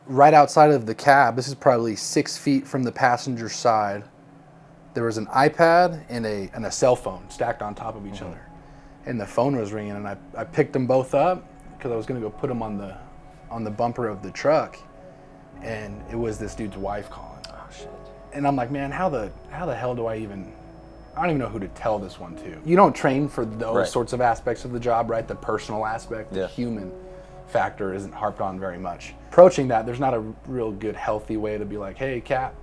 right outside of the cab, this is probably 6 feet from the passenger side, there was an iPad and a cell phone stacked on top of each other. And the phone was ringing, and I picked them both up because I was going to go put them on the bumper of the truck, and it was this dude's wife calling. Oh shit. And I'm like, man, how the hell do I don't even know who to tell this one to. You don't train for those sorts of aspects of the job, right? The personal aspect, the human factor isn't harped on very much. Approaching that, there's not a real good, healthy way to be like, hey, Cap,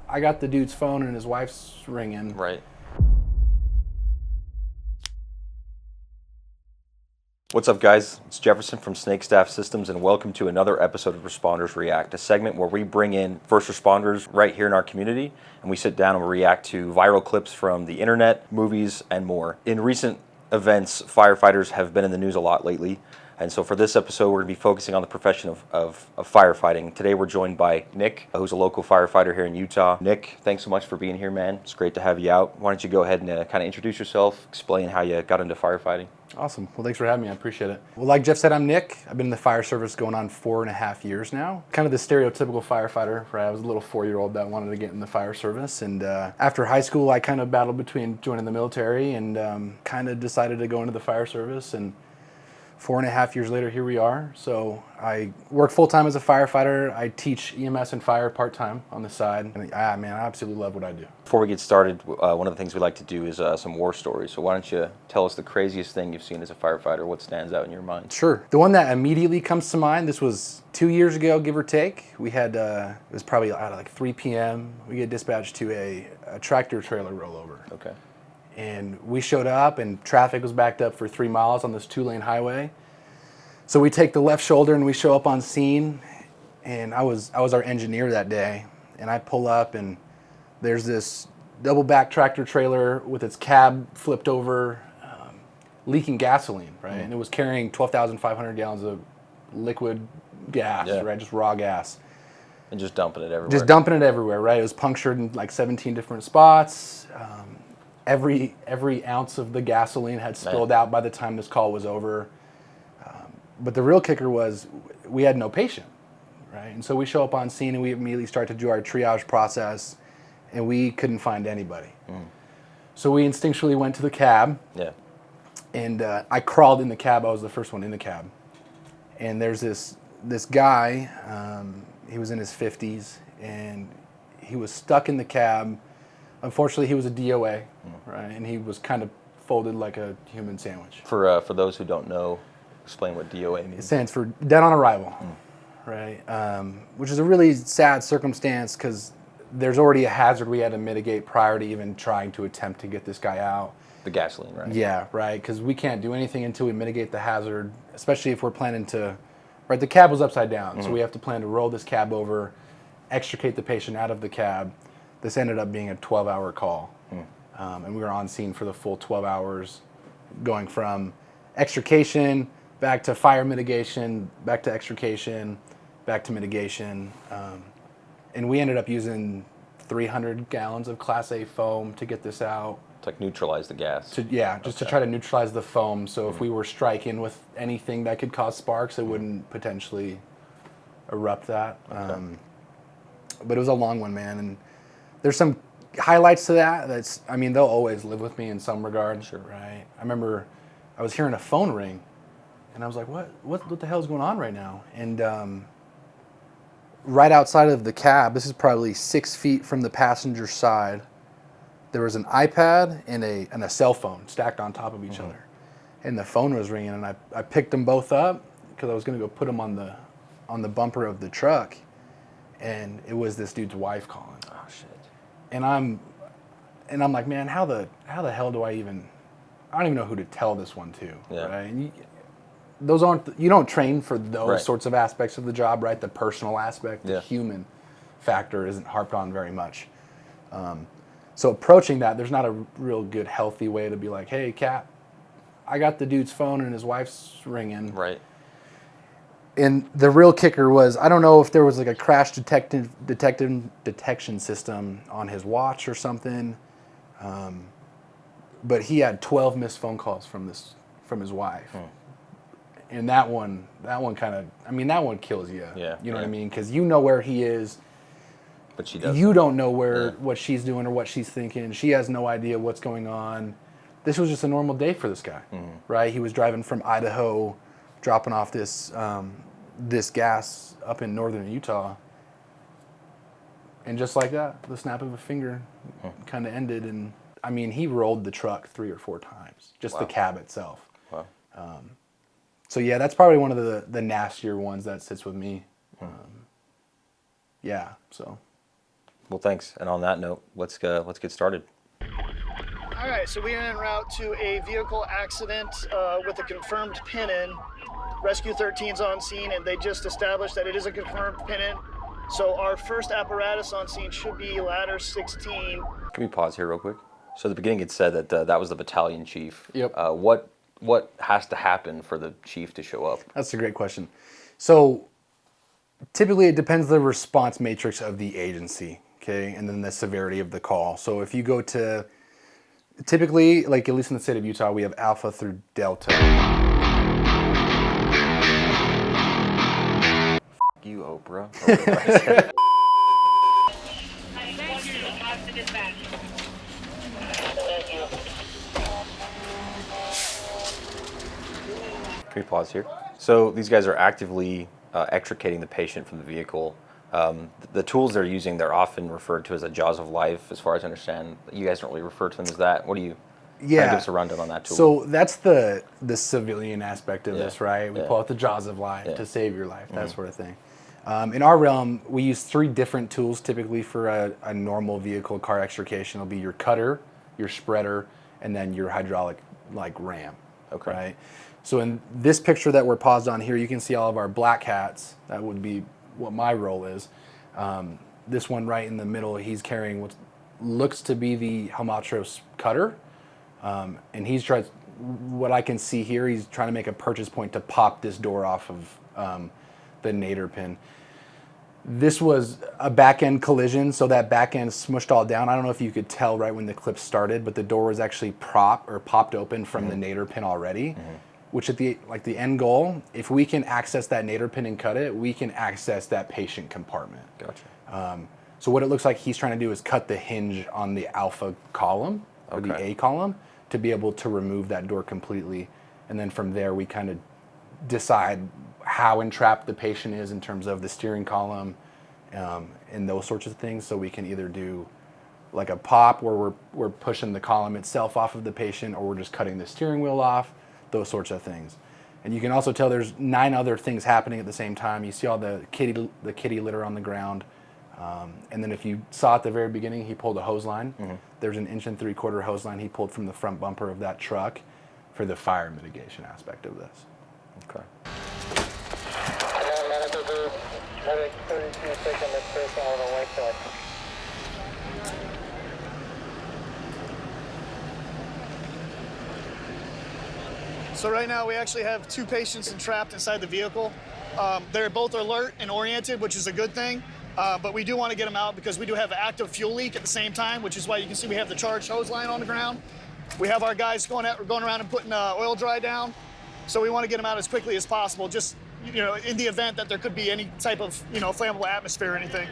I got the dude's phone and his wife's ringing. Right. What's up, guys? It's Jefferson from Snake Staff Systems, and welcome to another episode of Responders React, a segment where we bring in first responders right here in our community, and we sit down and we react to viral clips from the internet, movies, and more. In recent events, firefighters have been in the news a lot lately, and so for this episode, we're going to be focusing on the profession of firefighting. Today, we're joined by Nick, who's a local firefighter here in Utah. Nick, thanks so much for being here, man. It's great to have you out. Why don't you go ahead and kind of introduce yourself, explain how you got into firefighting. Awesome. Well, thanks for having me. I appreciate it. Well, like Jeff said, I'm Nick. I've been in the fire service going on 4.5 years now. Kind of the stereotypical firefighter, right? I was a little 4-year-old that wanted to get in the fire service. And after high school, I kind of battled between joining the military and kind of decided to go into the fire service. And 4.5 years later, here we are. So I work full-time as a firefighter. I teach EMS and fire part-time on the side. And man, I absolutely love what I do. Before we get started, one of the things we like to do is some war stories. So why don't you tell us the craziest thing you've seen as a firefighter? What stands out in your mind? Sure. The one that immediately comes to mind, this was 2 years ago, give or take. We had, it was probably at like 3 p.m. We get dispatched to a tractor trailer rollover. Okay. And we showed up and traffic was backed up for 3 miles on this 2-lane highway. So we take the left shoulder and we show up on scene, and I was our engineer that day, and I pull up and there's this double back tractor trailer with its cab flipped over, leaking gasoline, right? And it was carrying 12,500 gallons of liquid gas, right? Just raw gas. And just dumping it everywhere. Just dumping it everywhere, right? It was punctured in like 17 different spots. Every ounce of the gasoline had spilled out by the time this call was over. But the real kicker was we had no patient, right? And so we show up on scene and we immediately start to do our triage process, and we couldn't find anybody. So we instinctually went to the cab. Yeah. And I crawled in the cab. I was the first one in the cab. And there's this guy, he was in his 50s, and he was stuck in the cab. Unfortunately, he was a DOA, right? And he was kind of folded like a human sandwich. For those who don't know, explain what DOA means. It stands for dead on arrival, right? Which is a really sad circumstance because there's already a hazard we had to mitigate prior to even trying to attempt to get this guy out. The gasoline, right? Yeah, right, because we can't do anything until we mitigate the hazard, especially if we're planning to, right, the cab was upside down, so we have to plan to roll this cab over, extricate the patient out of the cab. This ended up being a 12-hour call, and we were on scene for the full 12 hours, going from extrication, back to fire mitigation, back to extrication, back to mitigation. And we ended up using 300 gallons of Class A foam to get this out. To like neutralize the gas. To try to neutralize the foam. So if we were striking with anything that could cause sparks, it wouldn't potentially erupt that. But it was a long one, man. And there's some highlights to that. They'll always live with me in some regard. Sure. Right. I remember I was hearing a phone ring, and I was like, what the hell is going on right now? And right outside of the cab, this is probably 6 feet from the passenger side, there was an iPad and a cell phone stacked on top of each other. And the phone was ringing, and I picked them both up because I was going to go put them on the bumper of the truck, and it was this dude's wife calling. Oh shit. And I'm like, man, how the hell do I don't even know who to tell this one to, right? And you don't train for those sorts of aspects of the job, right? The personal aspect, the human factor isn't harped on very much. So approaching that, there's not a real good, healthy way to be like, hey, Cap, I got the dude's phone and his wife's ringing. Right. And the real kicker was, I don't know if there was like a crash detection system on his watch or something, but he had 12 missed phone calls from his wife. And that one kind of, I mean, that one kills you. Yeah. You know what I mean? Because you know where he is. But she doesn't. You don't know what she's doing or what she's thinking. She has no idea what's going on. This was just a normal day for this guy, right? He was driving from Idaho, dropping off this this gas up in northern Utah. And just like that, the snap of a finger kind of ended. And I mean, he rolled the truck 3 or 4 times, just the cab itself. Wow. So yeah, that's probably one of the nastier ones that sits with me. Yeah, so. Well, thanks. And on that note, let's get started. All right, so we are en route to a vehicle accident with a confirmed pin-in. Rescue 13's on scene, and they just established that it is a confirmed pin-in. So our first apparatus on scene should be ladder 16. Can we pause here real quick? So at the beginning it said that that was the battalion chief. Yep. What has to happen for the chief to show up? That's a great question. So typically it depends the response matrix of the agency, okay, and then the severity of the call. So if you go to, typically, like at least in the state of Utah, we have Alpha through Delta. You, Oprah. Can we pause here? So these guys are actively extricating the patient from the vehicle. The tools they're using, they're often referred to as the jaws of life, as far as I understand. You guys don't really refer to them as that. What do you kind of give us a rundown on that tool? So that's the civilian aspect of this, right? We Yeah. call it the jaws of life to save your life, that sort of thing. In our realm, we use 3 different tools typically for a normal vehicle car extrication. It'll be your cutter, your spreader, and then your hydraulic like ram. Okay. Right. So in this picture that we're paused on here, you can see all of our black hats. That would be what my role is. This one right in the middle, he's carrying what looks to be the Helmatros cutter. And he's trying, what I can see here, he's trying to make a purchase point to pop this door off of the nadir pin. This was a back end collision, so that back end smushed all down. I don't know if you could tell right when the clip started, but the door was actually popped open from the nadir pin already. Which at the end goal, if we can access that nadir pin and cut it, we can access that patient compartment. Gotcha. So what it looks like he's trying to do is cut the hinge on the alpha column or the A column to be able to remove that door completely. And then from there, we kind of decide how entrapped the patient is in terms of the steering column and those sorts of things. So we can either do like a pop where we're pushing the column itself off of the patient, or we're just cutting the steering wheel off, those sorts of things. And you can also tell there's 9 other things happening at the same time. You see all the kitty litter on the ground. And then if you saw at the very beginning, he pulled a hose line. There's an 1 3/4 hose line he pulled from the front bumper of that truck for the fire mitigation aspect of this. Okay. So right now we actually have 2 patients entrapped inside the vehicle. They're both alert and oriented, which is a good thing. But we do want to get them out because we do have an active fuel leak at the same time, which is why you can see we have the charged hose line on the ground. We have our guys going around and putting oil dry down. So we want to get them out as quickly as possible, just in the event that there could be any type of flammable atmosphere or anything.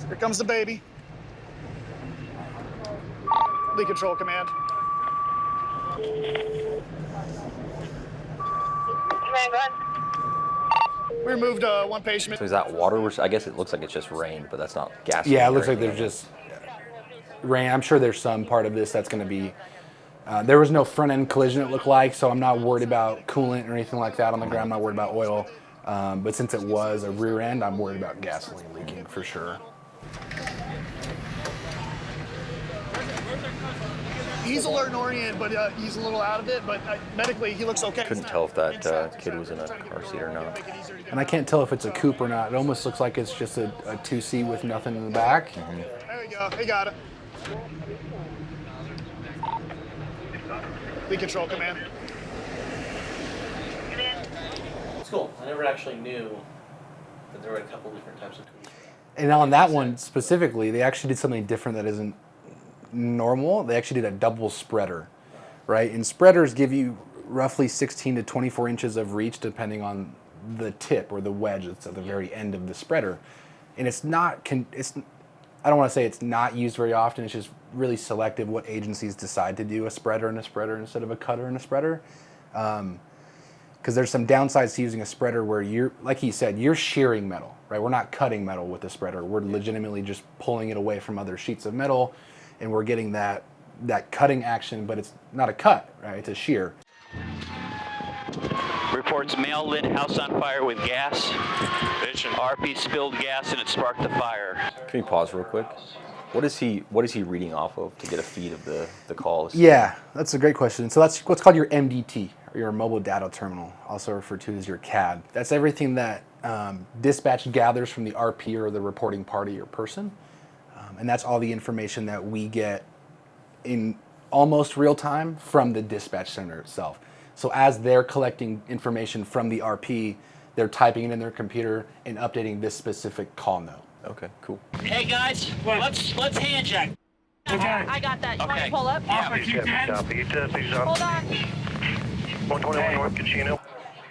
Here comes the baby. Lead control command. Command, go ahead. We removed 1 patient. So is that water? Which I guess it looks like it's just rain, but that's not gasoline. Yeah, it looks or like there's anything. just rain. I'm sure there's some part of this that's going to be. There was no front end collision, it looked like, so I'm not worried about coolant or anything like that on the ground. I'm not worried about oil. But since it was a rear end, I'm worried about gasoline leaking for sure. He's alert and oriented, but he's a little out of it. But medically, he looks okay. Couldn't tell if that kid was in a car seat or not. And I can't tell if it's a coupe or not. It almost looks like it's just a 2-seat with nothing in the back. There we go. He got it. Lead control command. It's cool. I never actually knew that there were a couple different types of tools. And on that one specifically, they actually did something different that isn't normal. They actually did a double spreader, right? And spreaders give you roughly 16 to 24 inches of reach depending on the tip or the wedge that's at the very end of the spreader. And it's not, I don't want to say it's not used very often. It's just really selective what agencies decide to do a spreader and a spreader instead of a cutter and a spreader. Because there's some downsides to using a spreader where you're, like he said, you're shearing metal, right? We're not cutting metal with the spreader. We're legitimately just pulling it away from other sheets of metal, and we're getting that cutting action, but it's not a cut, right? It's a shear. Reports male lit house on fire with gas. RP spilled gas and it sparked the fire. Can we pause real quick? What is he reading off of to get a feed of the calls? Yeah, that's a great question. So that's what's called your MDT, or your mobile data terminal, also referred to as your CAD. That's everything that dispatch gathers from the RP or the reporting party or person. And that's all the information that we get in almost real time from the dispatch center itself. So as they're collecting information from the RP, they're typing it in their computer and updating this specific call note. Okay, cool. Hey guys, let's hand check. Okay. I got that. You want to pull up? Yeah. Hold on. 121 North Casino.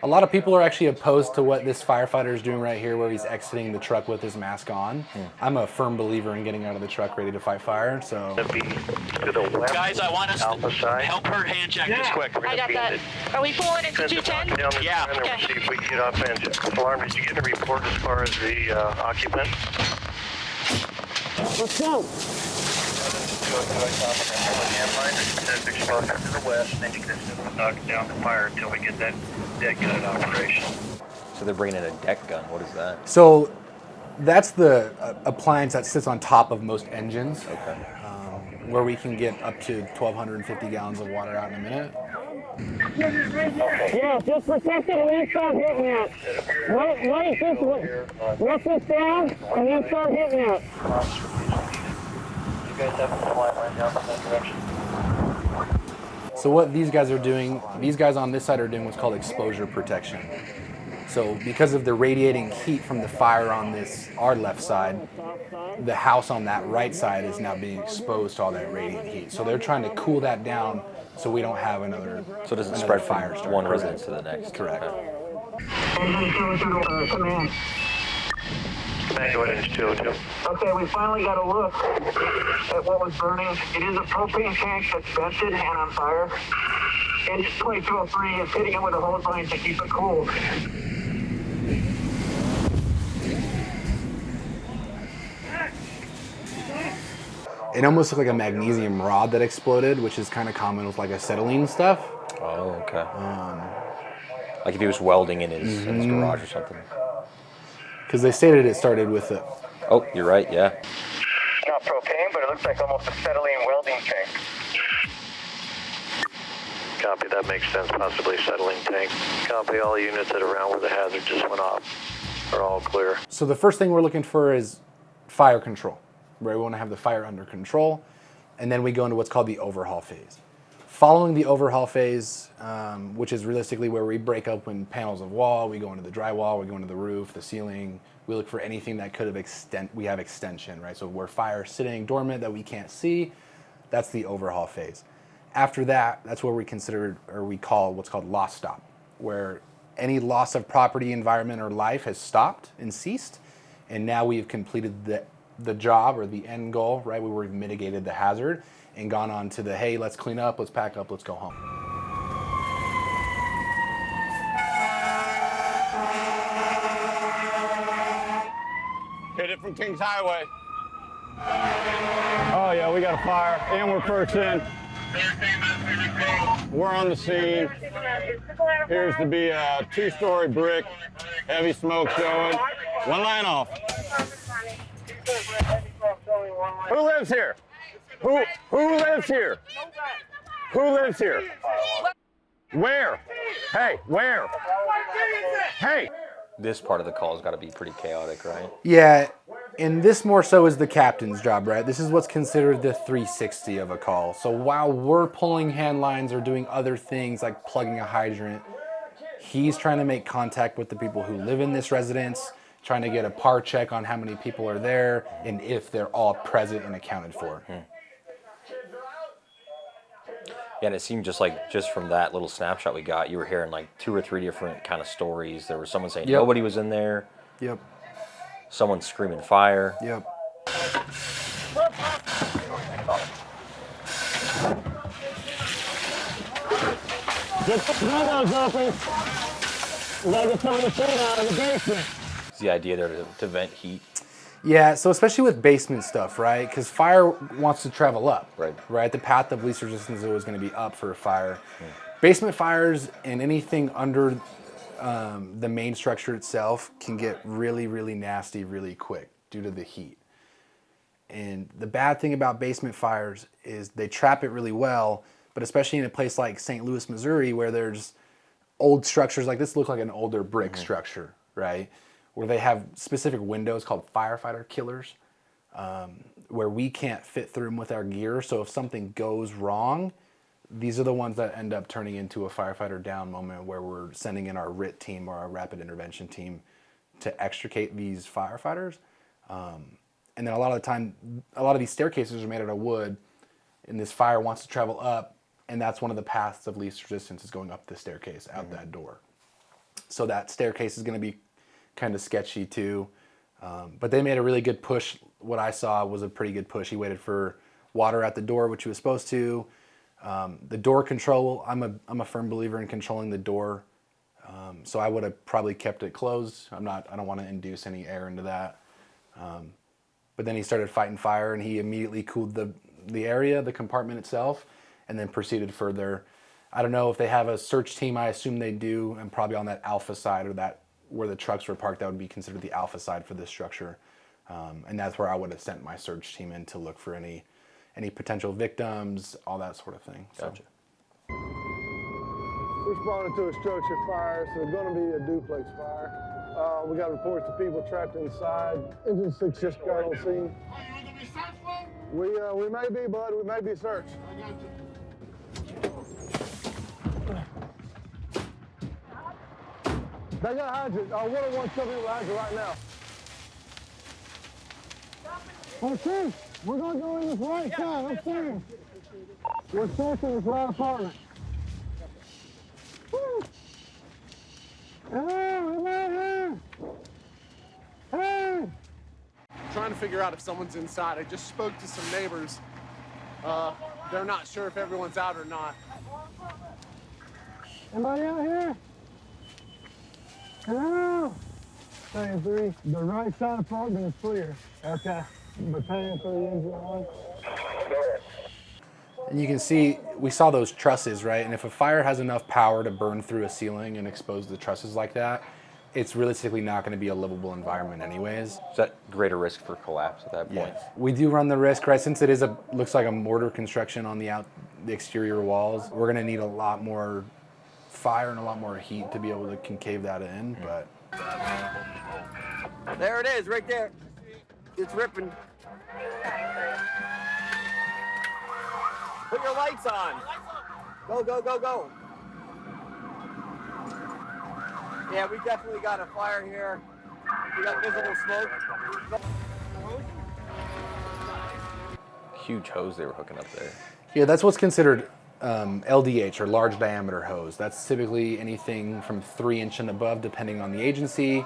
A lot of people are actually opposed to what this firefighter is doing right here, where he's exiting the truck with his mask on. I'm a firm believer in getting out of the truck ready to fight fire, so. To the west, Guys, I want us alpha to side. help her hand check this quick. I got that. Are we pulling into 210? Yeah. And we'll see if we can get off engine. Alarm, did you get a report as far as the occupant? Let's go. Exposure to the west, then you can just knock down the fire until we get that dead gun in operation. So they're bringing in a deck gun. What is that? So that's the appliance that sits on top of most engines, Okay. where we can get up to 1,250 gallons of water out in a minute. Yeah, just protect it and then start hitting it. Let this down and then start hitting it. You guys have a flight line down in that direction. So what these guys are doing, these guys on this side are doing what's called exposure protection. So because of the radiating heat from the fire on our left side, the house on that right side is now being exposed to all that radiant heat. So they're trying to cool that down so we don't have another So it doesn't another spread fire from start. one Correct. residence to the next. Correct. Command. Command, go ahead, 202. Okay, we finally got a look at what was burning. It is a propane tank that's vented and on fire. Engine 2203 is hitting it with a hose line to keep it cool. It almost looked like a magnesium rod that exploded, which is kind of common with like acetylene stuff. Oh, okay. Like if he was welding in his garage or something. Because they stated it started with a. Oh, you're right. Yeah. Not propane, but it looks like almost a acetylene welding tank. Copy, that makes sense, possibly acetylene tank. Copy, all units that are around where the hazard just went off are all clear. So the first thing we're looking for is fire control, right? We want to have the fire under control, and then we go into what's called the overhaul phase. Following the overhaul phase, which is realistically where we break open panels of wall, we go into the drywall, we go into the roof, the ceiling, we look for anything that could have we have extension, right? So where fire's sitting dormant that we can't see, that's the overhaul phase. After that, that's where we consider, or we call what's called loss stop, where any loss of property, environment, or life has stopped and ceased, and now we've completed the job or the end goal, right? We've mitigated the hazard and gone on to the, hey, let's clean up, let's pack up, let's go home. Hit it from Kings Highway. Oh yeah, we got a fire and we're first in. We're on the scene. Appears to be a 2-story brick. Heavy smoke showing. One line off. Who lives here? Who lives here? Who lives here? Where? Hey, where? Hey! This part of the call has got to be pretty chaotic, right? Yeah, and this more so is the captain's job, right? This is what's considered the 360 of a call. So while we're pulling hand lines or doing other things like plugging a hydrant, he's trying to make contact with the people who live in this residence, trying to get a par check on how many people are there and if they're all present and accounted for. Yeah, and it seemed just from that little snapshot we got, you were hearing like 2 or 3 different kind of stories. There was someone saying Yep. nobody was in there. Yep. Someone screaming fire. Yep. Get the windows open. We gotta get some of the food out of the basement. It's the idea there to vent heat. Yeah, so especially with basement stuff, right? Because fire wants to travel up. Right. The path of least resistance is always going to be up for a fire. Basement fires and anything under the main structure itself can get really, really nasty really quick due to the heat. And the bad thing about basement fires is they trap it really well, but especially in a place like St. Louis, Missouri, where there's old structures like this, look like an older brick structure, right? Where they have specific windows called firefighter killers, where we can't fit through them with our gear. So if something goes wrong, these are the ones that end up turning into a firefighter down moment where we're sending in our RIT team or our rapid intervention team to extricate these firefighters. And then a lot of the time, a lot of these staircases are made out of wood, and this fire wants to travel up, and that's one of the paths of least resistance is going up the staircase out that door. So that staircase is going to be kind of sketchy too. But they made a really good push. What I saw was a pretty good push. He waited for water at the door, which he was supposed to. The door control, I'm a firm believer in controlling the door. So I would have probably kept it closed. I don't want to induce any air into that. But then he started fighting fire, and he immediately cooled the area, the compartment itself, and then proceeded further. I don't know if they have a search team. I assume they do, and probably on that alpha side or that where the trucks were parked, that would be considered the alpha side for this structure. And that's where I would have sent my search team in to look for any potential victims, all that sort of thing. Gotcha. Responding to a structure fire, so it's going to be a duplex fire. We got reports of people trapped inside. Engine 6 just got on scene. We may be, bud. We may be searched. They got a hydrant. 101 coming with a hydrant right now. Okay, we're going to go in this right side upstairs. We're searching this right apartment. Woo. Hello, right here. Hey. Trying to figure out if someone's inside. I just spoke to some neighbors. They're not sure if everyone's out or not. Anybody out here? Hello? Saying 3. The right side apartment is clear. Okay. Battalion for the engine on. And you can see, we saw those trusses, right? And if a fire has enough power to burn through a ceiling and expose the trusses like that, it's realistically not going to be a livable environment anyways. Is that greater risk for collapse at that point? Yes. We do run the risk, right? Since it is looks like a mortar construction on the exterior walls, we're going to need a lot more fire and a lot more heat to be able to concave that in, but. There it is, right there. It's ripping. Put your lights on. Go, go, go, go. Yeah, we definitely got a fire here. We got visible smoke. Huge hose they were hooking up there. Yeah, that's what's considered LDH, or large diameter hose. That's typically anything from 3 inch and above, depending on the agency,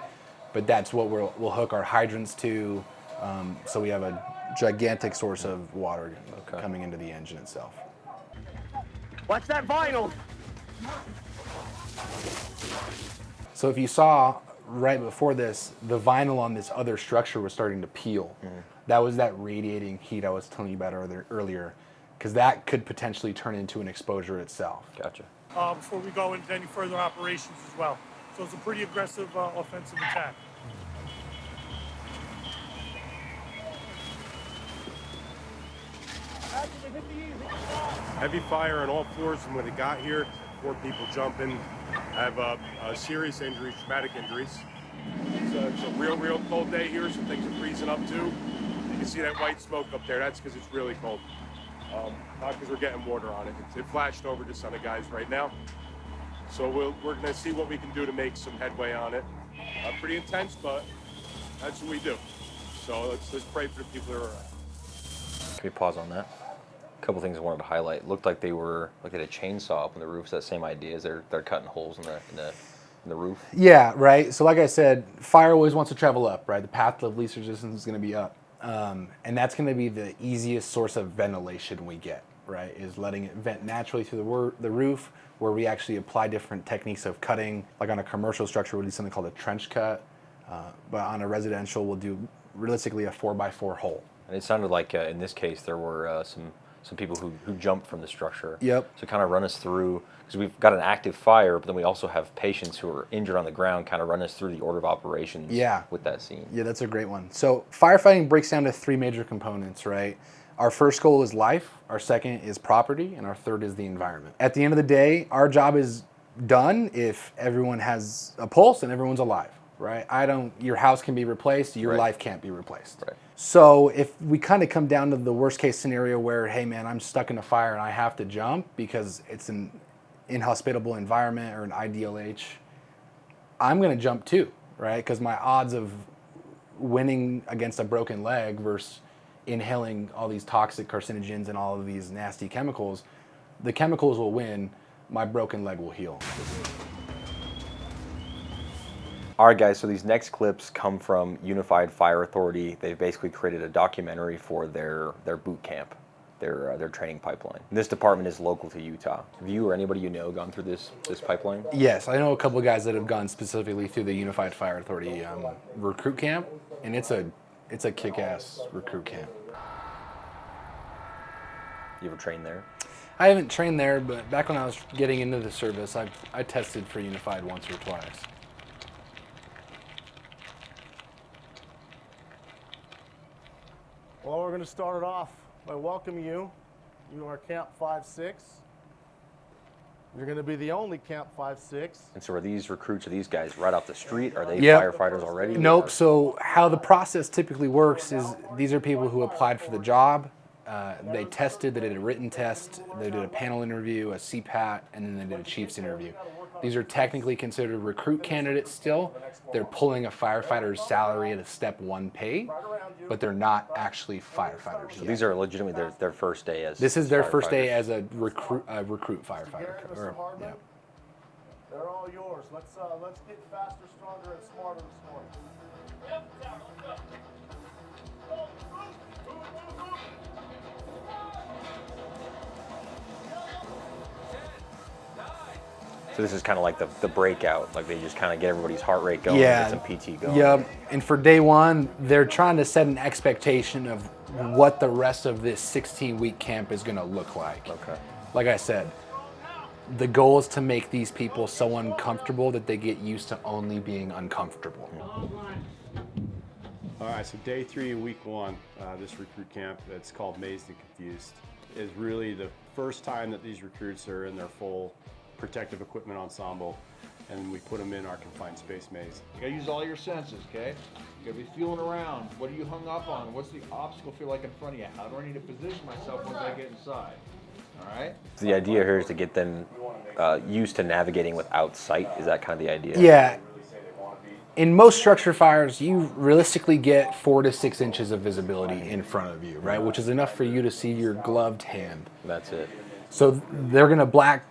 but that's what we'll hook our hydrants to, so we have a gigantic source of water coming into the engine itself. Watch that vinyl. So if you saw right before this, the vinyl on this other structure was starting to peel. That was that radiating heat I was telling you about earlier, because that could potentially turn into an exposure itself. Gotcha. Before we go into any further operations as well. So it's a pretty aggressive offensive attack. Heavy fire on all floors from when it got here. 4 people jumping. I have serious injuries, traumatic injuries. It's a real cold day here, so things are freezing up too. You can see that white smoke up there. That's because it's really cold. Not because we're getting water on it. It flashed over just on the guys right now. So we're going to see what we can do to make some headway on it. Pretty intense, but that's what we do. So let's pray for the people that are around. Can we pause on that? A couple things I wanted to highlight. It looked like they had a chainsaw up on the roof. Is that same idea? Is they're cutting holes in the roof? Yeah, right. So like I said, fire always wants to travel up, right? The path of least resistance is going to be up. And that's going to be the easiest source of ventilation we get, right? Is letting it vent naturally through the roof, where we actually apply different techniques of cutting. Like on a commercial structure, we'll do something called a trench cut. But on a residential, we'll do realistically a 4x4 hole. And it sounded like in this case there were some people who jumped from the structure. Yep. So kind of run us through, because we've got an active fire, but then we also have patients who are injured on the ground. Kind of run us through the order of operations. Yeah. With that scene. Yeah, that's a great one. So firefighting breaks down to 3 major components, right? Our first goal is life, our second is property, and our third is the environment. At the end of the day, our job is done if everyone has a pulse and everyone's alive, right? Your house can be replaced, your life can't be replaced. Right. So if we kind of come down to the worst case scenario where, hey man, I'm stuck in a fire and I have to jump because it's an inhospitable environment or an IDLH, I'm gonna jump too, right? Because my odds of winning against a broken leg versus inhaling all these toxic carcinogens and all of these nasty chemicals, the chemicals will win, my broken leg will heal. All right, guys, so these next clips come from Unified Fire Authority. They've basically created a documentary for their boot camp, their training pipeline. This department is local to Utah. Have you or anybody you know gone through this pipeline? Yes, I know a couple of guys that have gone specifically through the Unified Fire Authority recruit camp, and it's a kick-ass recruit camp. You ever trained there? I haven't trained there, but back when I was getting into the service, I tested for Unified once or twice. Well, we're going to start it off by welcoming you. You are Camp 5-6. You're going to be the only Camp 5-6. And so are these recruits, are these guys right off the street? Are they Yep. firefighters already? Nope. Or? So how the process typically works is these are people who applied for the job. They tested, they did a written test, they did a panel interview, a CPAT, and then they did a chief's interview. These are technically considered recruit candidates still. They're pulling a firefighter's salary at a step 1 pay, but they're not actually firefighters. So these are legitimately their first day as This is their firefighters. first day as a recruit firefighter. Mr. Hardman? Yeah. They're all yours. Let's get faster, stronger, and smarter this morning. So this is kind of like the breakout, like they just kind of get everybody's heart rate going, Yeah. get some PT going. Yep. And for day 1, they're trying to set an expectation of what the rest of this 16-week camp is going to look like. Okay. Like I said, the goal is to make these people so uncomfortable that they get used to only being uncomfortable. All right, so day 3 of week 1, this recruit camp that's called Mazed and Confused is really the first time that these recruits are in their full protective equipment ensemble, and we put them in our confined space maze. You gotta use all your senses, okay? You gotta be feeling around. What are you hung up on? What's the obstacle feel like in front of you? How do I need to position myself once I get inside? All right? So the idea here is to get them used to navigating without sight. Is that kind of the idea? Yeah. In most structure fires, you realistically get 4 to 6 inches of visibility in front of you, right? Which is enough for you to see your gloved hand. That's it. So they're gonna black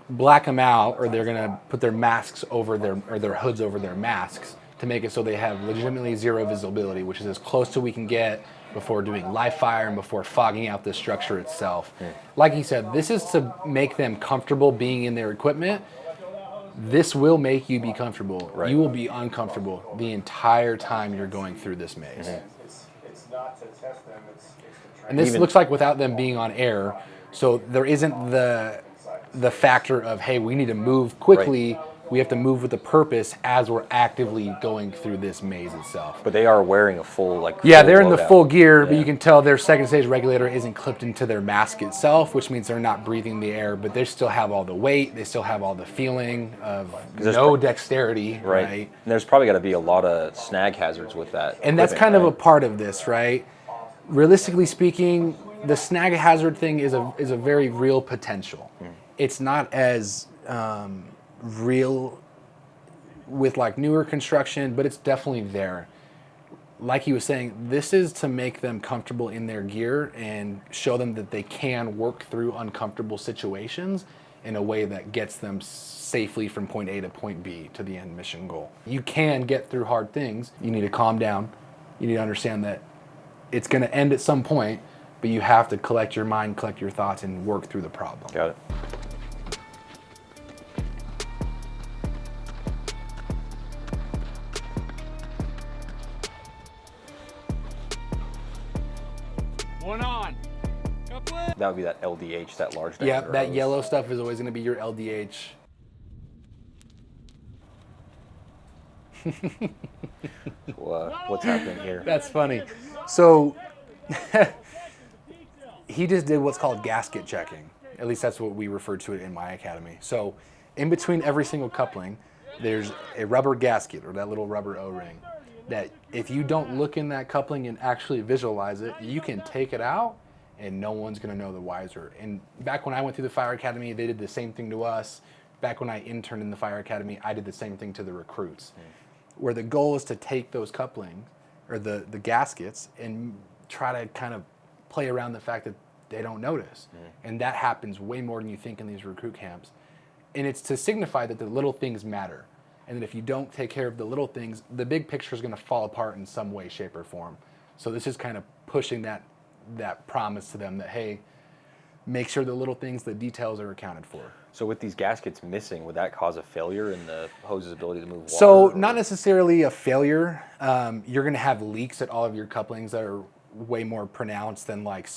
them out, or they're gonna put their masks over their hoods over their masks to make it so they have legitimately 0 visibility, which is as close to we can get before doing live fire and before fogging out the structure itself. Like he said, this is to make them comfortable being in their equipment. This will make you be comfortable. Right. You will be uncomfortable the entire time you're going through this maze. It's not to test them, it's to train. And this looks like without them being on air, so there isn't the factor of, hey, we need to move quickly. Right. We have to move with a purpose as we're actively going through this maze itself. But they are wearing a full, yeah, they're in the full gear, yeah. But you can tell their second stage regulator isn't clipped into their mask itself, which means they're not breathing the air, but they still have all the weight, they still have all the feeling of no dexterity, right? And there's probably got to be a lot of snag hazards with that. And that's kind of a part of this, right? Realistically speaking, the snag hazard thing is a very real potential. It's not as real with like newer construction, but it's definitely there. like he was saying, this is to make them comfortable in their gear and show them that they can work through uncomfortable situations in a way that gets them safely from point A to point B to the end mission goal. You can get through hard things. You need to calm down. You need to understand that it's going to end at some point, but you have to collect your mind, collect your thoughts, and work through the problem. Got it. One on. That would be that LDH, that large Yeah, diameter that hose. yellow stuff is always going to be your LDH. What's happening here? That's funny. So he just did what's called gasket checking. At least that's what we refer to it in my academy. So in between every single coupling, there's a rubber gasket, or that little rubber O-ring, that if you don't look in that coupling and actually visualize it, you can take it out and no one's going to know the wiser. And back when I went through the fire academy, they did the same thing to us. Back when I interned in the fire academy, I did the same thing to the recruits. Where the goal is to take those couplings, or the gaskets, and try to kind of play around the fact that they don't notice. And that happens way more than you think in these recruit camps. And it's to signify that the little things matter. And that if you don't take care of the little things, the big picture is going to fall apart in some way, shape, or form. So this is kind of pushing that promise to them that, hey, make sure the little things, the details are accounted for. So with these gaskets missing, would that cause a failure in the hose's ability to move water? So not necessarily a failure. You're going to have leaks at all of your couplings that are way more pronounced than like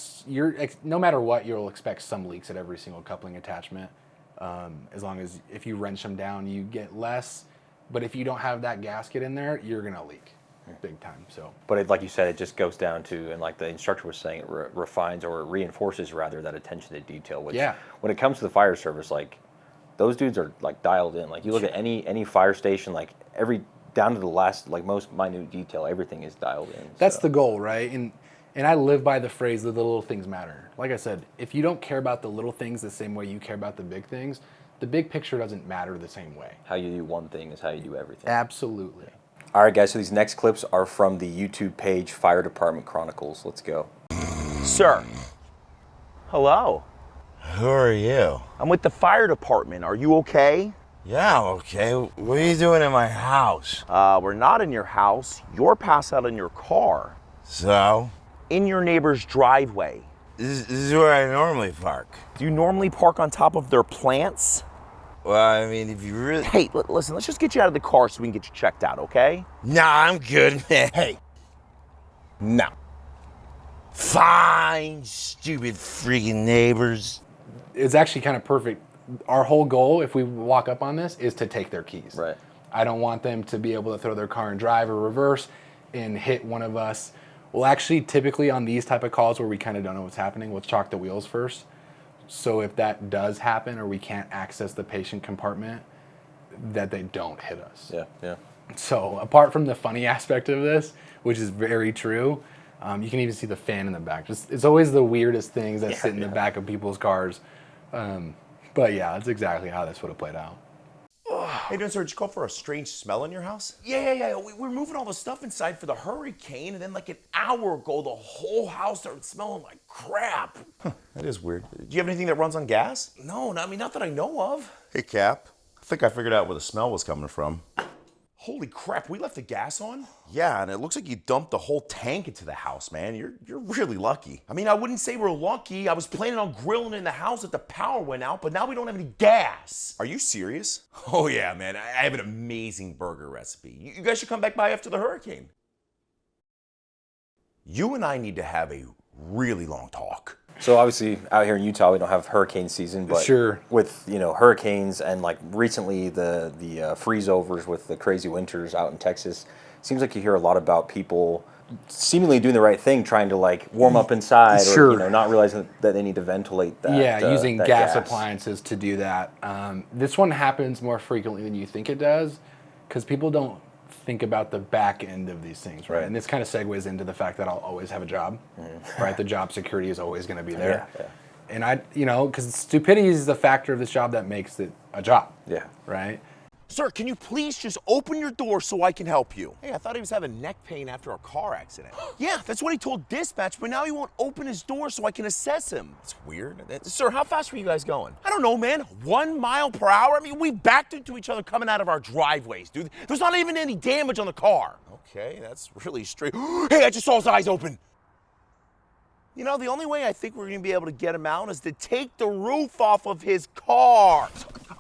no matter what, you'll expect some leaks at every single coupling attachment. As long as if you wrench them down, you get less. But if you don't have that gasket in there, you're going to leak big time. So, but like you said, it just goes down to, and like the instructor was saying, it refines or reinforces rather that attention to detail. Which, when it comes to the fire service, like those dudes are like dialed in. Like you look at any fire station, like down to the last, like most minute detail, everything is dialed in. That's the goal, right? And I live by the phrase that the little things matter. Like I said, if you don't care about the little things the same way you care about the big things, the big picture doesn't matter the same way. How you do one thing is how you do everything. Absolutely. All right, guys, so these next clips are from the YouTube page Fire Department Chronicles. Let's go. Sir. Hello. Who are you? I'm with the fire department. Are you okay? Yeah, I'm okay. What are you doing in my house? We're not in your house. You're passed out in your car. So? In your neighbor's driveway. This is where I normally park. Do you normally park on top of their plants? Well, I mean, if you really... Hey, listen, let's just get you out of the car so we can get you checked out, okay? Nah, I'm good, man. Hey. No. Fine, stupid freaking neighbors. It's actually kind of perfect. Our whole goal, if we walk up on this, is to take their keys. Right. I don't want them to be able to throw their car in drive or reverse and hit one of us. Well, actually, typically on these type of calls where we kind of don't know what's happening, we'll chalk the wheels first. So if that does happen or we can't access the patient compartment, that they don't hit us. Yeah. So apart from the funny aspect of this, which is very true, you can even see the fan in the back. It's always the weirdest things that sit in the back of people's cars. But yeah, that's exactly how this would have played out. Hey, doing, sir, did you call for a strange smell in your house? Yeah. We're moving all the stuff inside for the hurricane, and then like an hour ago, the whole house started smelling like crap. That is weird. Do you have anything that runs on gas? No, not that I know of. Hey, Cap. I think I figured out where the smell was coming from. Holy crap, we left the gas on? Yeah, and it looks like you dumped the whole tank into the house, man. You're really lucky. I mean, I wouldn't say we're lucky. I was planning on grilling in the house if the power went out, but now we don't have any gas. Are you serious? Oh yeah, man. I have an amazing burger recipe. You guys should come back by after the hurricane. You and I need to have a really long talk. So obviously out here in Utah we don't have hurricane season, but with hurricanes and like recently the freeze overs with the crazy winters out in Texas, it seems like you hear a lot about people seemingly doing the right thing, trying to like warm up inside, or not realizing that they need to ventilate that. Yeah, using gas appliances to do that. This one happens more frequently than you think it does, because people don't think about the back end of these things, right? And this kind of segues into the fact that I'll always have a job, right? The job security is always going to be there. Yeah. And because stupidity is the factor of this job that makes it a job. Yeah. Right? Sir, can you please just open your door so I can help you? Hey, I thought he was having neck pain after a car accident. Yeah, that's what he told dispatch, but now he won't open his door so I can assess him. It's weird. Sir, how fast were you guys going? I don't know, man. 1 mile per hour? I mean, we backed into each other coming out of our driveways, dude. There's not even any damage on the car. Okay, that's really straight. Hey, I just saw his eyes open. You know, the only way I think we're gonna be able to get him out is to take the roof off of his car.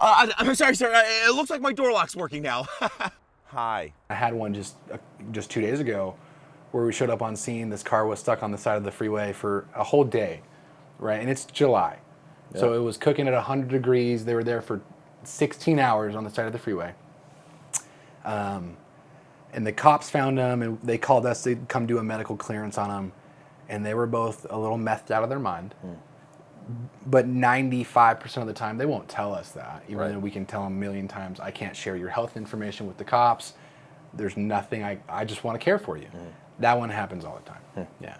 I'm sorry, sir. It looks like my door lock's working now. Hi. I had one just 2 days ago where we showed up on scene. This car was stuck on the side of the freeway for a whole day, right? And it's July. Yeah. So it was cooking at 100 degrees. They were there for 16 hours on the side of the freeway. And the cops found them, and they called us to come do a medical clearance on them. And they were both a little methed out of their mind. But 95% of the time, they won't tell us that. Even though we can tell them a million times, I can't share your health information with the cops. There's nothing, I just want to care for you. That one happens all the time. Yeah.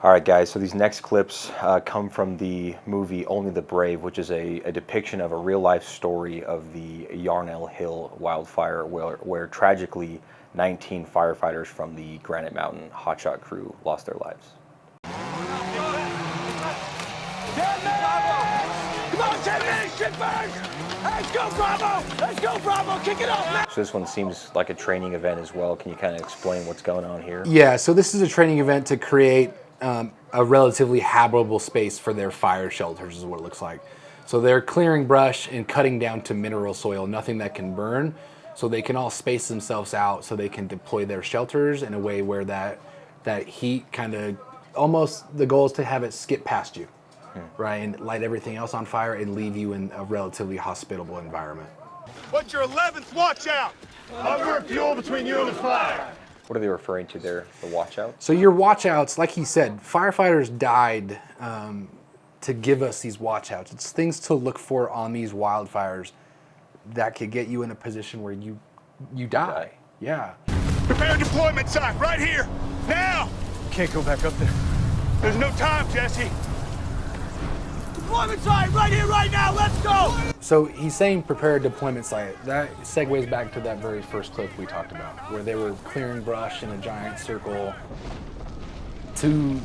All right, guys, so these next clips come from the movie Only the Brave, which is a depiction of a real-life story of the Yarnell Hill wildfire where tragically 19 firefighters from the Granite Mountain hotshot crew lost their lives. Come on, 10 minutes, shit first! Let's go, Bravo! Let's go, Bravo! Kick it off, man! So this one seems like a training event as well. Can you kind of explain what's going on here? Yeah, so this is a training event to create a relatively habitable space for their fire shelters is what it looks like. So they're clearing brush and cutting down to mineral soil, nothing that can burn, so they can all space themselves out so they can deploy their shelters in a way where that heat kind of, almost the goal is to have it skip past you. Right, and light everything else on fire and leave you in a relatively hospitable environment. What's your 11th watch out? Hover fuel between you and the fire. What are they referring to there, the watch out? So your watch outs, like he said, firefighters died to give us these watch outs. It's things to look for on these wildfires that could get you in a position where you die. Yeah. Prepare deployment time right here, now! Can't go back up there. There's no time, Jesse. Deployment site right here, right now, let's go! So he's saying prepare a deployment site. That segues back to that very first clip we talked about, where they were clearing brush in a giant circle to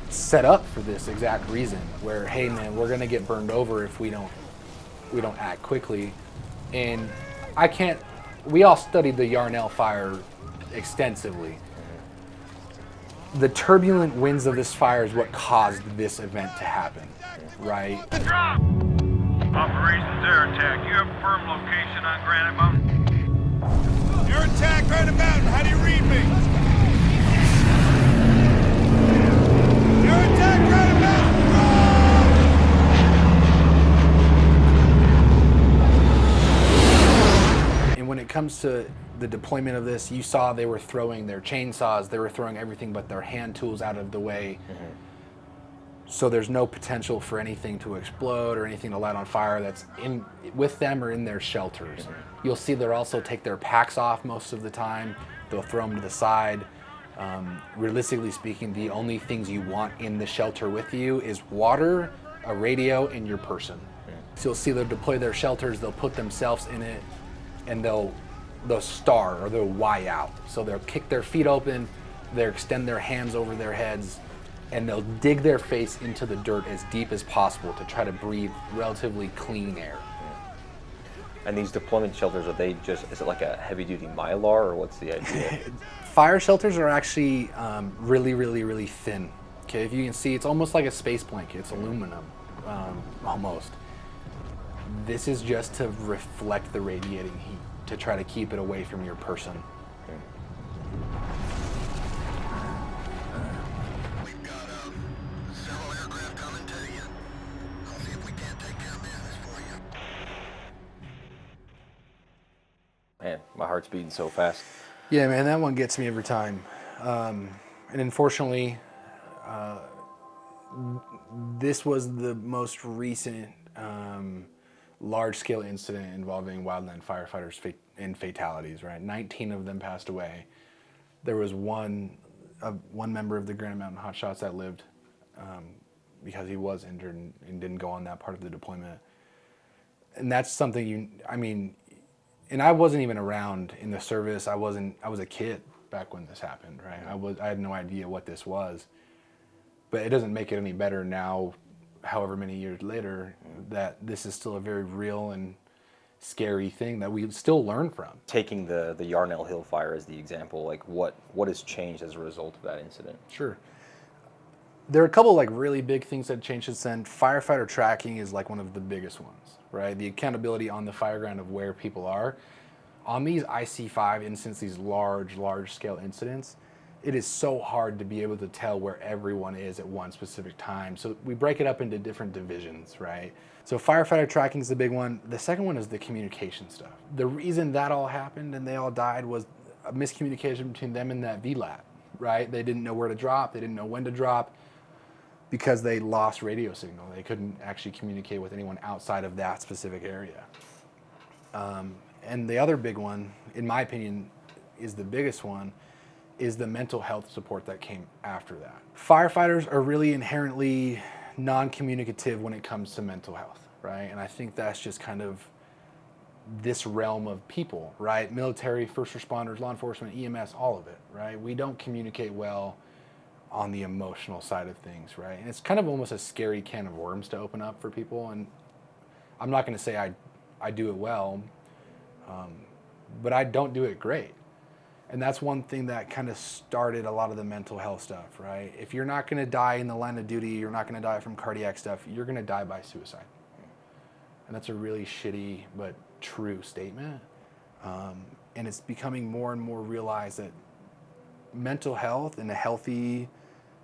set up for this exact reason, where, hey man, we're gonna get burned over if we don't act quickly. And we all studied the Yarnell fire extensively. The turbulent winds of this fire is what caused this event to happen, right? Operations Air Attack, you have a firm location on Granite Mountain? Air Attack, Granite Mountain, how do you read me? Air Attack, Granite Mountain! And when it comes to the deployment of this, you saw they were throwing their chainsaws, they were throwing everything but their hand tools out of the way. So there's no potential for anything to explode or anything to light on fire that's with them or in their shelters. You'll see they'll also take their packs off most of the time. They'll throw them to the side. Realistically speaking, the only things you want in the shelter with you is water, a radio, and your person. So you'll see they'll deploy their shelters, they'll put themselves in it, and they'll star or they'll Y out. So they'll kick their feet open, they'll extend their hands over their heads, and they'll dig their face into the dirt as deep as possible to try to breathe relatively clean air. And these deployment shelters, is it like a heavy duty Mylar, or what's the idea? Fire shelters are actually really, really, really thin. Okay, if you can see, it's almost like a space blanket. It's aluminum, almost. This is just to reflect the radiating heat, to try to keep it away from your person. Man, my heart's beating so fast. Yeah, man, that one gets me every time. And unfortunately, this was the most recent large-scale incident involving wildland firefighters and fatalities, right? 19 of them passed away. There was one member of the Granite Mountain Hotshots that lived because he was injured and didn't go on that part of the deployment. And that's something and I wasn't even around in the service. I was a kid back when this happened, right? I had no idea what this was. But it doesn't make it any better now, however many years later, that this is still a very real and scary thing that we still learn from. Taking the Yarnell Hill fire as the example, like what has changed as a result of that incident? Sure. There are a couple like really big things that changed since then. Firefighter tracking is like one of the biggest ones, right? The accountability on the fire ground of where people are. On these IC5 incidents, these large scale incidents, it is so hard to be able to tell where everyone is at one specific time. So we break it up into different divisions, right? So firefighter tracking is the big one. The second one is the communication stuff. The reason that all happened and they all died was a miscommunication between them and that VLAT, right? They didn't know where to drop. They didn't know when to drop because they lost radio signal. They couldn't actually communicate with anyone outside of that specific area. And the other big one, in my opinion, is the biggest one, is the mental health support that came after that. Firefighters are really inherently non-communicative when it comes to mental health, right? And I think that's just kind of this realm of people, right? Military, first responders, law enforcement, EMS, all of it, right? We don't communicate well on the emotional side of things, right? And it's kind of almost a scary can of worms to open up for people. And I'm not gonna say I do it well, but I don't do it great. And that's one thing that kind of started a lot of the mental health stuff, right? If you're not gonna die in the line of duty, you're not gonna die from cardiac stuff, you're gonna die by suicide. And that's a really shitty but true statement. And it's becoming more and more realized that mental health and a healthy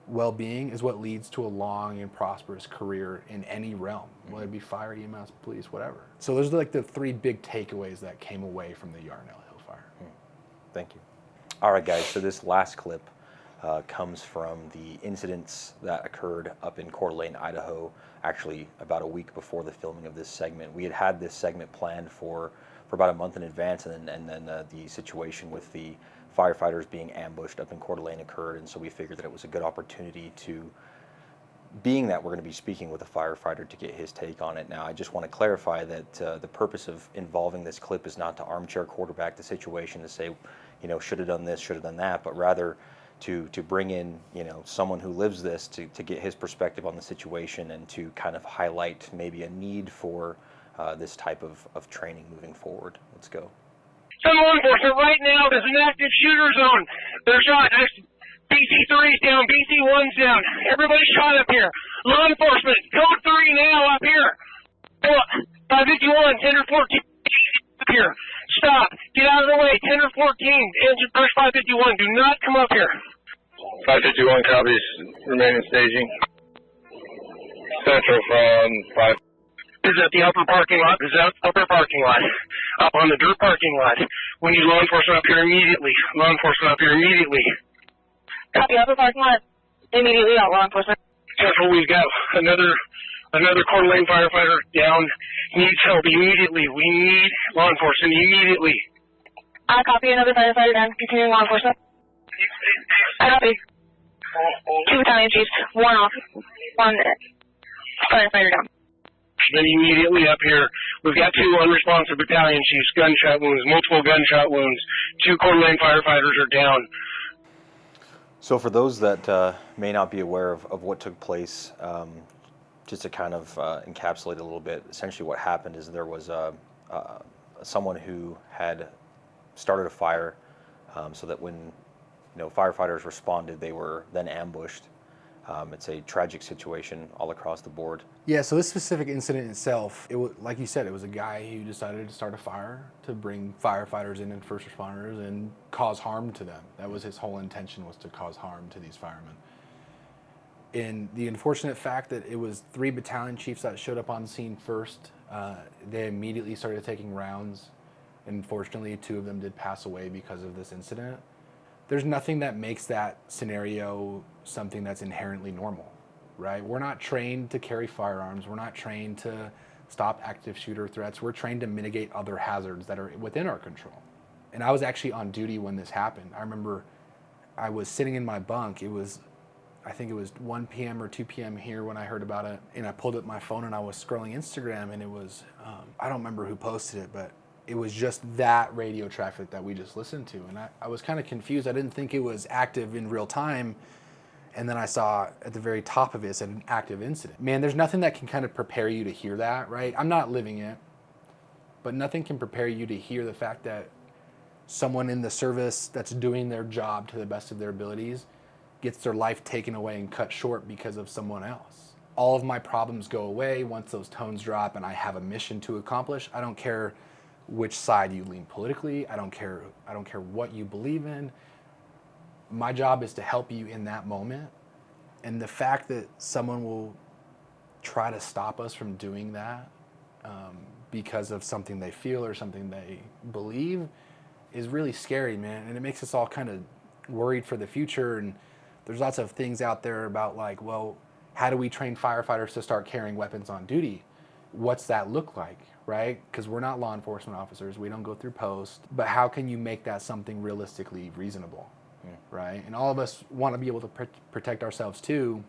well-being is what leads to a long and prosperous career in any realm, whether it be fire, EMS, police, whatever. So those are like the three big takeaways that came away from the Yarnell Hill fire. Thank you. All right, guys, so this last clip comes from the incidents that occurred up in Coeur d'Alene, Idaho, actually about a week before the filming of this segment. We had this segment planned for about a month in advance, and then the situation with the firefighters being ambushed up in Coeur d'Alene occurred, and so we figured that it was a good opportunity to, being that we're going to be speaking with a firefighter, to get his take on it. Now, I just want to clarify that the purpose of involving this clip is not to armchair quarterback the situation to say, you know, should have done this, should have done that, but rather to bring in, you know, someone who lives this to get his perspective on the situation and to kind of highlight maybe a need for this type of training moving forward. Let's go. Some law enforcement right now, there's an active shooter zone. They're shot. BC3's down, BC1's down. Everybody's shot up here. Law enforcement, code 3 now up here. 551, 10 or 14 up here. Stop. Get out of the way. 10 or 14. Engine push 551. Do not come up here. 551 copies. Remaining staging. Central from 5. Is that the upper parking lot? Is that upper parking lot? Up on the dirt parking lot. We need law enforcement up here immediately. Law enforcement up here immediately. Copy, upper parking lot. Immediately out, law enforcement. Central, we've got another Coeur d'Alene firefighter down. Needs help immediately. We need law enforcement immediately. I copy, another firefighter down. Continuing law enforcement. I copy. 2 battalion chiefs. 1 off. 1 firefighter down. Then immediately up here, we've got 2 unresponsive battalion chiefs, gunshot wounds, multiple gunshot wounds. 2 Coeur d'Alene firefighters are down. So for those that may not be aware of what took place, just to kind of encapsulate a little bit, essentially what happened is there was someone who had started a fire, so that when firefighters responded, they were then ambushed. It's a tragic situation all across the board. Yeah, so this specific incident itself, it was, like you said, it was a guy who decided to start a fire to bring firefighters in and first responders and cause harm to them. That was his whole intention, was to cause harm to these firemen. And the unfortunate fact that it was 3 battalion chiefs that showed up on scene first, they immediately started taking rounds. Unfortunately, 2 of them did pass away because of this incident. There's nothing that makes that scenario something that's inherently normal, right? We're not trained to carry firearms. We're not trained to stop active shooter threats. We're trained to mitigate other hazards that are within our control. And I was actually on duty when this happened. I remember I was sitting in my bunk. I think it was 1 p.m. or 2 p.m. here when I heard about it. And I pulled up my phone and I was scrolling Instagram, and it was, I don't remember who posted it, but it was just that radio traffic that we just listened to. And I was kind of confused. I didn't think it was active in real time. And then I saw at the very top of it, it said an active incident. Man, there's nothing that can kind of prepare you to hear that, right? I'm not living it, but nothing can prepare you to hear the fact that someone in the service that's doing their job to the best of their abilities gets their life taken away and cut short because of someone else. All of my problems go away once those tones drop and I have a mission to accomplish. I don't care which side you lean politically. I don't care what you believe in. My job is to help you in that moment. And the fact that someone will try to stop us from doing that because of something they feel or something they believe is really scary, man. And it makes us all kind of worried for the future. And there's lots of things out there about like, well, how do we train firefighters to start carrying weapons on duty? What's that look like, right? Because we're not law enforcement officers. We don't go through post. But how can you make that something realistically reasonable, right? And all of us want to be able to protect ourselves too.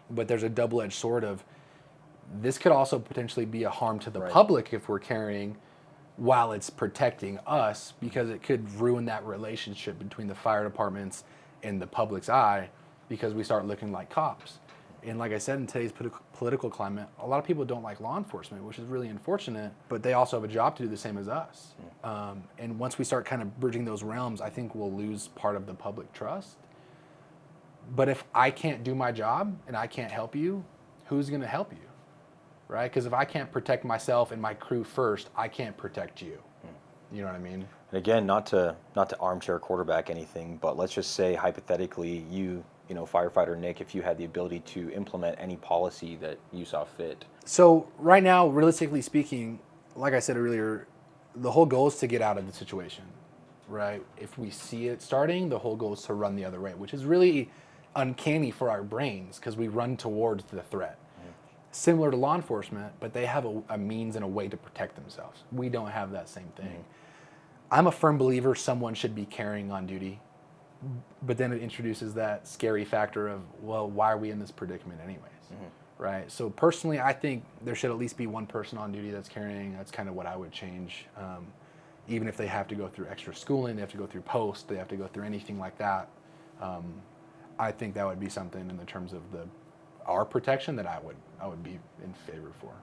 But there's a double-edged sword of this could also potentially be a harm to the public if we're carrying while it's protecting us, because it could ruin that relationship between the fire departments and the public's eye because we start looking like cops. And like I said, in today's political climate, a lot of people don't like law enforcement, which is really unfortunate, but they also have a job to do the same as us. And once we start kind of bridging those realms, I think we'll lose part of the public trust. But if I can't do my job and I can't help you, who's going to help you? Right? Because if I can't protect myself and my crew first, I can't protect you. You know what I mean? And again, not to armchair quarterback anything, but let's just say hypothetically, you know, firefighter Nick, if you had the ability to implement any policy that you saw fit. So right now, realistically speaking, like I said earlier, the whole goal is to get out of the situation, right? If we see it starting, the whole goal is to run the other way, which is really uncanny for our brains because we run towards the threat. Similar to law enforcement, but they have a means and a way to protect themselves. We don't have that same thing. I'm a firm believer someone should be carrying on duty, but then it introduces that scary factor of, well, why are we in this predicament anyways, right? So personally, I think there should at least be one person on duty that's carrying. That's kind of what I would change. Even if they have to go through extra schooling, they have to go through post, they have to go through anything like that. I think that would be something in the terms of our protection that I would be in favor for.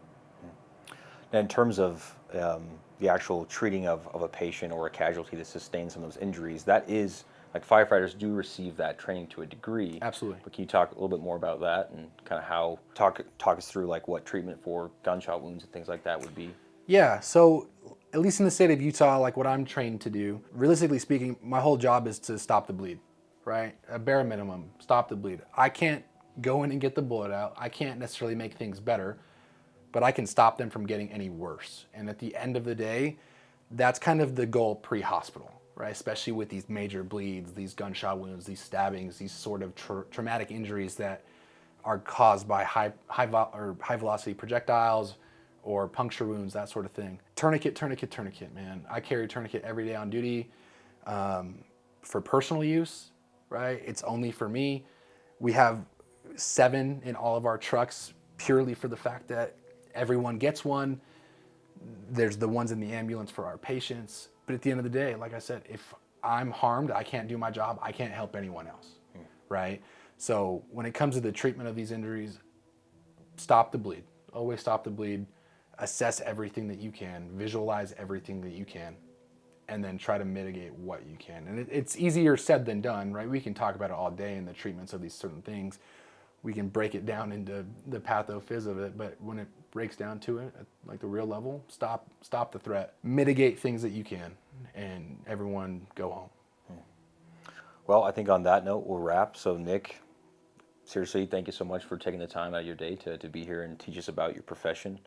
Now, in terms of the actual treating of a patient or a casualty that sustains some of those injuries, that is, like, firefighters do receive that training to a degree. Absolutely. But can you talk a little bit more about that and kind of how, talk us through like what treatment for gunshot wounds and things like that would be? Yeah, so at least in the state of Utah, like what I'm trained to do, realistically speaking, my whole job is to stop the bleed, right? A bare minimum, stop the bleed. I can't go in and get the bullet out. I can't necessarily make things better, but I can stop them from getting any worse. And at the end of the day, that's kind of the goal pre-hospital, right? Especially with these major bleeds, these gunshot wounds, these stabbings, these sort of traumatic injuries that are caused by high velocity projectiles or puncture wounds, that sort of thing. Tourniquet, tourniquet, tourniquet, man. I carry a tourniquet every day on duty for personal use, right? It's only for me. We have 7 in all of our trucks purely for the fact that everyone gets one. There's the ones in the ambulance for our patients. But at the end of the day, like I said, if I'm harmed, I can't do my job, I can't help anyone else, right? So when it comes to the treatment of these injuries, stop the bleed. Always stop the bleed. Assess everything that you can. Visualize everything that you can. And then try to mitigate what you can. And it's easier said than done, right? We can talk about it all day in the treatments of these certain things. We can break it down into the pathophys of it, but when it breaks down to it, at like the real level, stop the threat. Mitigate things that you can, and everyone go home. Well, I think on that note, we'll wrap. So Nick, seriously, thank you so much for taking the time out of your day to be here and teach us about your profession.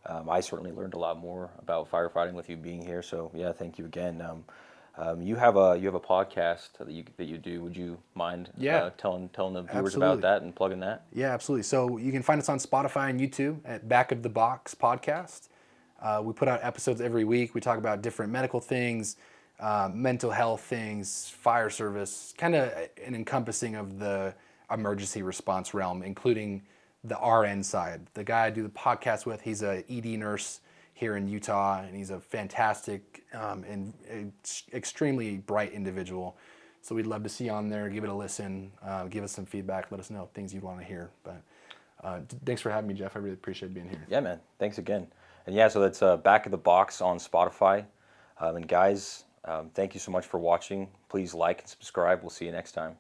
I certainly learned a lot more about firefighting with you being here. So yeah, thank you again. You have a podcast that you do. Would you mind telling the viewers about that and plugging that? Yeah, absolutely. So you can find us on Spotify and YouTube at Back of the Box Podcast. We put out episodes every week. We talk about different medical things, mental health things, fire service, kind of an encompassing of the emergency response realm, including the RN side. The guy I do the podcast with, he's a ED nurse. here in Utah, and he's a fantastic and extremely bright individual. So we'd love to see you on there. Give it a listen. Give us some feedback. Let us know things you'd want to hear. But thanks for having me, Jeff. I really appreciate being here. Yeah, man. Thanks again. And yeah, so that's Back of the Box on Spotify. And guys, thank you so much for watching. Please like and subscribe. We'll see you next time.